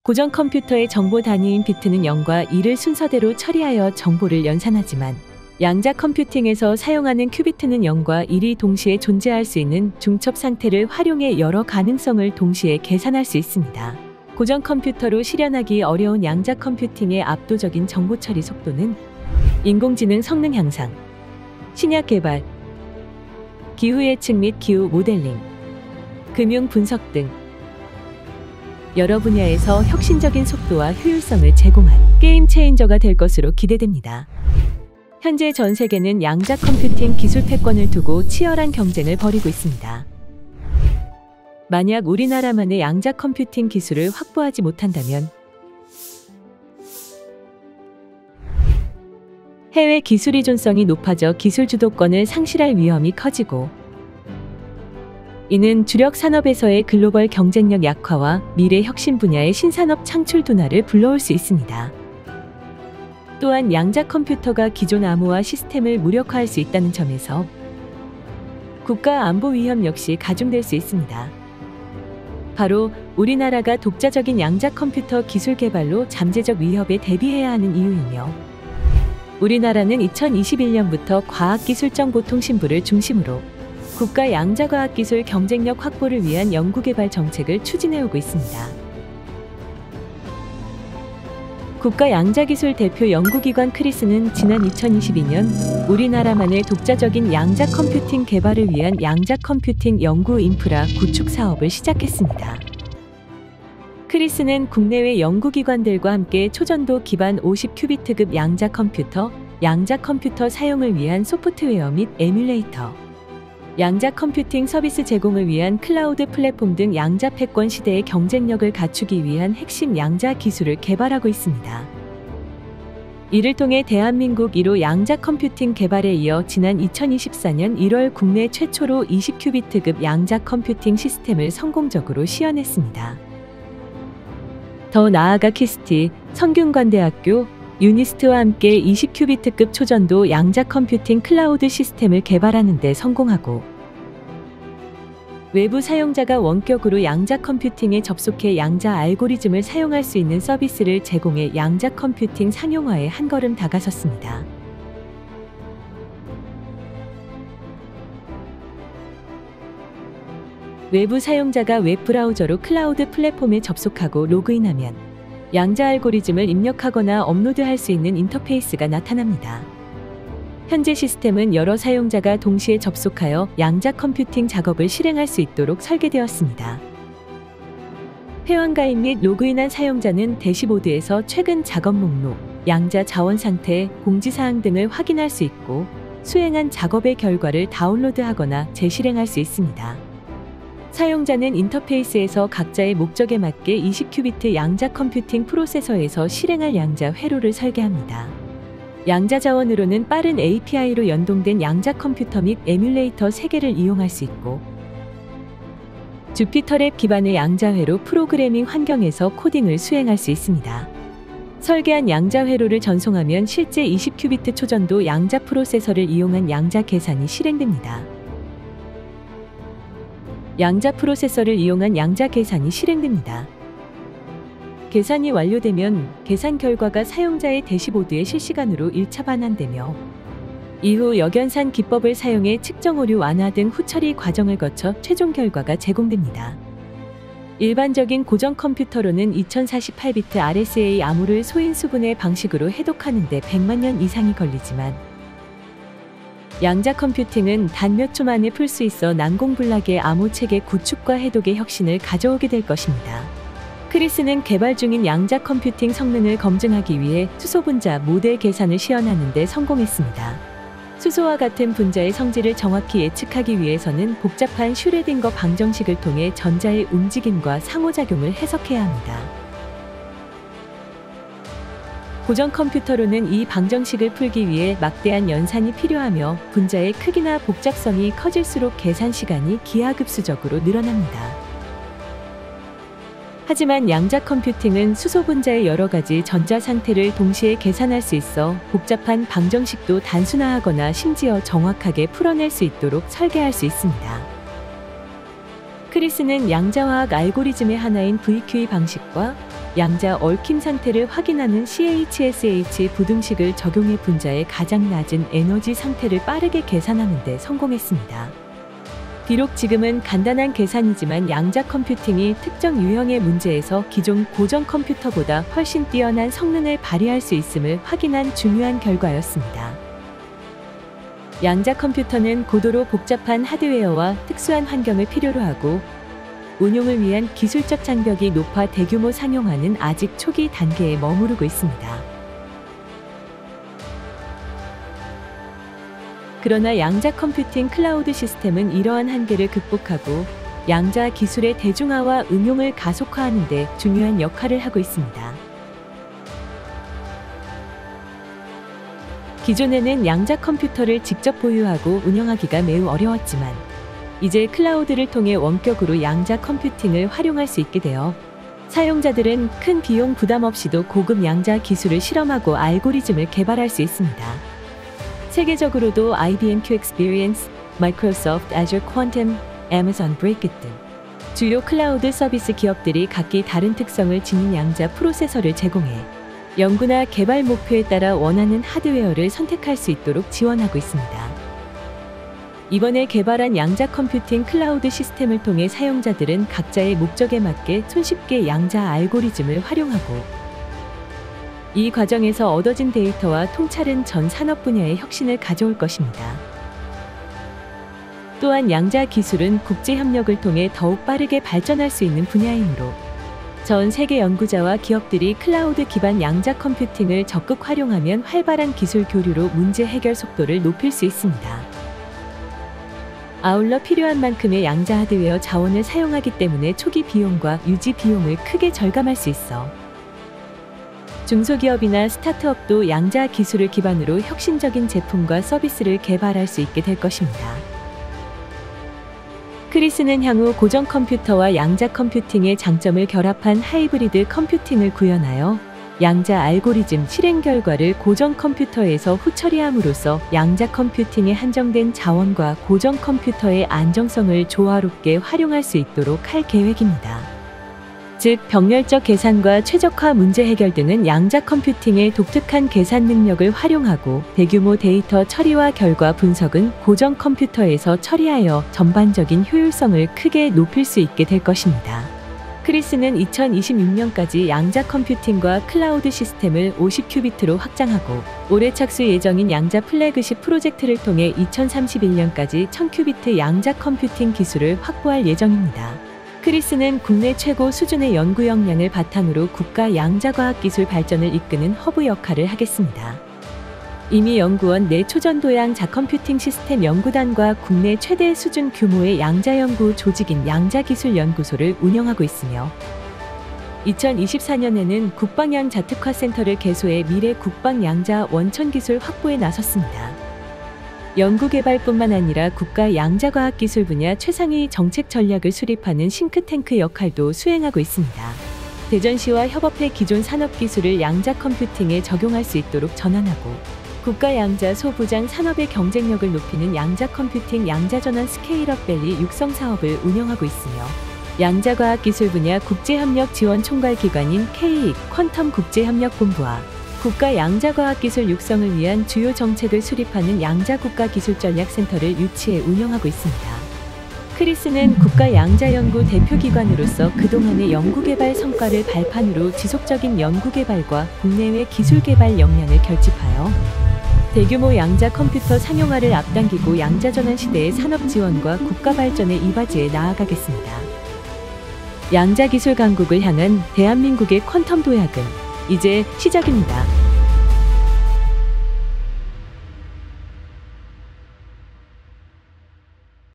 고전 컴퓨터의 정보 단위인 비트는 0과 1을 순서대로 처리하여 정보를 연산하지만 양자 컴퓨팅에서 사용하는 큐비트는 0과 1이 동시에 존재할 수 있는 중첩 상태를 활용해 여러 가능성을 동시에 계산할 수 있습니다. 고전 컴퓨터로 실현하기 어려운 양자 컴퓨팅의 압도적인 정보 처리 속도는 인공지능 성능 향상, 신약 개발, 기후 예측 및 기후 모델링, 금융 분석 등 여러 분야에서 혁신적인 속도와 효율성을 제공한 게임 체인저가 될 것으로 기대됩니다. 현재 전 세계는 양자 컴퓨팅 기술 패권을 두고 치열한 경쟁을 벌이고 있습니다. 만약 우리나라만의 양자 컴퓨팅 기술을 확보하지 못한다면 해외 기술 의존성이 높아져 기술 주도권을 상실할 위험이 커지고, 이는 주력 산업에서의 글로벌 경쟁력 약화와 미래 혁신 분야의 신산업 창출 둔화를 불러올 수 있습니다. 또한 양자 컴퓨터가 기존 암호화 시스템을 무력화할 수 있다는 점에서 국가 안보 위험 역시 가중될 수 있습니다. 바로 우리나라가 독자적인 양자 컴퓨터 기술 개발로 잠재적 위협에 대비해야 하는 이유이며, 우리나라는 2021년부터 과학기술정보통신부를 중심으로 국가 양자과학기술 경쟁력 확보를 위한 연구개발 정책을 추진해오고 있습니다. 국가양자기술 대표 연구기관 크리스는 지난 2022년 우리나라만의 독자적인 양자 컴퓨팅 개발을 위한 양자 컴퓨팅 연구 인프라 구축 사업을 시작했습니다. 크리스는 국내외 연구기관들과 함께 초전도 기반 50큐비트급 양자 컴퓨터 사용을 위한 소프트웨어 및 에뮬레이터, 양자 컴퓨팅 서비스 제공을 위한 클라우드 플랫폼 등 양자 패권 시대의 경쟁력을 갖추기 위한 핵심 양자 기술을 개발하고 있습니다. 이를 통해 대한민국 1호 양자 컴퓨팅 개발에 이어 지난 2024년 1월 국내 최초로 20큐비트급 양자 컴퓨팅 시스템을 성공적으로 시연했습니다. 더 나아가 키스티, 성균관대학교, 유니스트와 함께 20큐비트급 초전도 양자 컴퓨팅 클라우드 시스템을 개발하는 데 성공하고, 외부 사용자가 원격으로 양자 컴퓨팅에 접속해 양자 알고리즘을 사용할 수 있는 서비스를 제공해 양자 컴퓨팅 상용화에 한 걸음 다가섰습니다. 외부 사용자가 웹브라우저로 클라우드 플랫폼에 접속하고 로그인하면 양자 알고리즘을 입력하거나 업로드할 수 있는 인터페이스가 나타납니다. 현재 시스템은 여러 사용자가 동시에 접속하여 양자 컴퓨팅 작업을 실행할 수 있도록 설계되었습니다. 회원가입 및 로그인한 사용자는 대시보드에서 최근 작업 목록, 양자 자원 상태, 공지사항 등을 확인할 수 있고, 수행한 작업의 결과를 다운로드하거나 재실행할 수 있습니다. 사용자는 인터페이스에서 각자의 목적에 맞게 20큐비트 양자 컴퓨팅 프로세서에서 실행할 양자 회로를 설계합니다. 양자 자원으로는 빠른 API로 연동된 양자 컴퓨터 및 에뮬레이터 3개를 이용할 수 있고, 주피터랩 기반의 양자 회로 프로그래밍 환경에서 코딩을 수행할 수 있습니다. 설계한 양자 회로를 전송하면 실제 20큐비트 초전도 양자 프로세서를 이용한 양자 계산이 실행됩니다. 양자 프로세서를 이용한 양자 계산이 실행됩니다. 계산이 완료되면 계산 결과가 사용자의 대시보드에 실시간으로 1차 반환되며, 이후 역연산 기법을 사용해 측정 오류 완화 등 후처리 과정을 거쳐 최종 결과가 제공됩니다. 일반적인 고전 컴퓨터로는 2048비트 RSA 암호를 소인수분해 방식으로 해독하는 데 100만 년 이상이 걸리지만, 양자 컴퓨팅은 단 몇 초 만에 풀 수 있어 난공불락의 암호 체계 구축과 해독의 혁신을 가져오게 될 것입니다. 크리스는 개발 중인 양자 컴퓨팅 성능을 검증하기 위해 수소 분자 모델 계산을 시연하는 데 성공했습니다. 수소와 같은 분자의 성질을 정확히 예측하기 위해서는 복잡한 슈레딩거 방정식을 통해 전자의 움직임과 상호작용을 해석해야 합니다. 고전 컴퓨터로는 이 방정식을 풀기 위해 막대한 연산이 필요하며, 분자의 크기나 복잡성이 커질수록 계산 시간이 기하급수적으로 늘어납니다. 하지만 양자 컴퓨팅은 수소 분자의 여러 가지 전자 상태를 동시에 계산할 수 있어 복잡한 방정식도 단순화하거나 심지어 정확하게 풀어낼 수 있도록 설계할 수 있습니다. 크리스는 양자화학 알고리즘의 하나인 VQE 방식과 양자 얽힘 상태를 확인하는 CHSH 부등식을 적용해 분자의 가장 낮은 에너지 상태를 빠르게 계산하는 데 성공했습니다. 비록 지금은 간단한 계산이지만 양자 컴퓨팅이 특정 유형의 문제에서 기존 고전 컴퓨터보다 훨씬 뛰어난 성능을 발휘할 수 있음을 확인한 중요한 결과였습니다. 양자 컴퓨터는 고도로 복잡한 하드웨어와 특수한 환경을 필요로 하고 운용을 위한 기술적 장벽이 높아 대규모 상용화는 아직 초기 단계에 머무르고 있습니다. 그러나 양자 컴퓨팅 클라우드 시스템은 이러한 한계를 극복하고 양자 기술의 대중화와 응용을 가속화하는 데 중요한 역할을 하고 있습니다. 기존에는 양자 컴퓨터를 직접 보유하고 운영하기가 매우 어려웠지만 이제 클라우드를 통해 원격으로 양자 컴퓨팅을 활용할 수 있게 되어 사용자들은 큰 비용 부담 없이도 고급 양자 기술을 실험하고 알고리즘을 개발할 수 있습니다. 세계적으로도 IBM Q Experience, Microsoft Azure Quantum, Amazon Braket 등 주요 클라우드 서비스 기업들이 각기 다른 특성을 지닌 양자 프로세서를 제공해 연구나 개발 목표에 따라 원하는 하드웨어를 선택할 수 있도록 지원하고 있습니다. 이번에 개발한 양자 컴퓨팅 클라우드 시스템을 통해 사용자들은 각자의 목적에 맞게 손쉽게 양자 알고리즘을 활용하고 이 과정에서 얻어진 데이터와 통찰은 전 산업 분야의 혁신을 가져올 것입니다. 또한 양자 기술은 국제 협력을 통해 더욱 빠르게 발전할 수 있는 분야이므로 전 세계 연구자와 기업들이 클라우드 기반 양자 컴퓨팅을 적극 활용하면 활발한 기술 교류로 문제 해결 속도를 높일 수 있습니다. 아울러 필요한 만큼의 양자 하드웨어 자원을 사용하기 때문에 초기 비용과 유지 비용을 크게 절감할 수 있어 중소기업이나 스타트업도 양자 기술을 기반으로 혁신적인 제품과 서비스를 개발할 수 있게 될 것입니다. 크리스는 향후 고전 컴퓨터와 양자 컴퓨팅의 장점을 결합한 하이브리드 컴퓨팅을 구현하여 양자 알고리즘 실행 결과를 고전 컴퓨터에서 후처리함으로써 양자 컴퓨팅의 한정된 자원과 고전 컴퓨터의 안정성을 조화롭게 활용할 수 있도록 할 계획입니다. 즉, 병렬적 계산과 최적화 문제 해결 등은 양자 컴퓨팅의 독특한 계산 능력을 활용하고 대규모 데이터 처리와 결과 분석은 고전 컴퓨터에서 처리하여 전반적인 효율성을 크게 높일 수 있게 될 것입니다. 크리스는 2026년까지 양자 컴퓨팅과 클라우드 시스템을 50큐비트로 확장하고 올해 착수 예정인 양자 플래그십 프로젝트를 통해 2031년까지 1000큐비트 양자 컴퓨팅 기술을 확보할 예정입니다. 크리스는 국내 최고 수준의 연구 역량을 바탕으로 국가 양자과학기술 발전을 이끄는 허브 역할을 하겠습니다. 이미 연구원 내 초전도양 자컴퓨팅 시스템 연구단과 국내 최대 수준 규모의 양자연구 조직인 양자기술연구소를 운영하고 있으며 2024년에는 국방양자특화센터를 개소해 미래 국방양자 원천기술 확보에 나섰습니다. 연구개발뿐만 아니라 국가 양자과학기술 분야 최상위 정책 전략을 수립하는 싱크탱크 역할도 수행하고 있습니다. 대전시와 협업해 기존 산업기술을 양자 컴퓨팅에 적용할 수 있도록 전환하고 국가 양자 소부장 산업의 경쟁력을 높이는 양자 컴퓨팅 양자전환 스케일업밸리 육성 사업을 운영하고 있으며 양자과학기술 분야 국제협력 지원 총괄기관인 K 퀀텀 국제협력본부와 국가 양자과학기술 육성을 위한 주요 정책을 수립하는 양자국가기술전략센터를 유치해 운영하고 있습니다. 크리스는 국가 양자연구 대표기관으로서 그동안의 연구개발 성과를 발판으로 지속적인 연구개발과 국내외 기술개발 역량을 결집하여 대규모 양자 컴퓨터 상용화를 앞당기고 양자전환 시대의 산업 지원과 국가 발전에 이바지해 나아가겠습니다. 양자기술 강국을 향한 대한민국의 퀀텀 도약은 이제 시작입니다.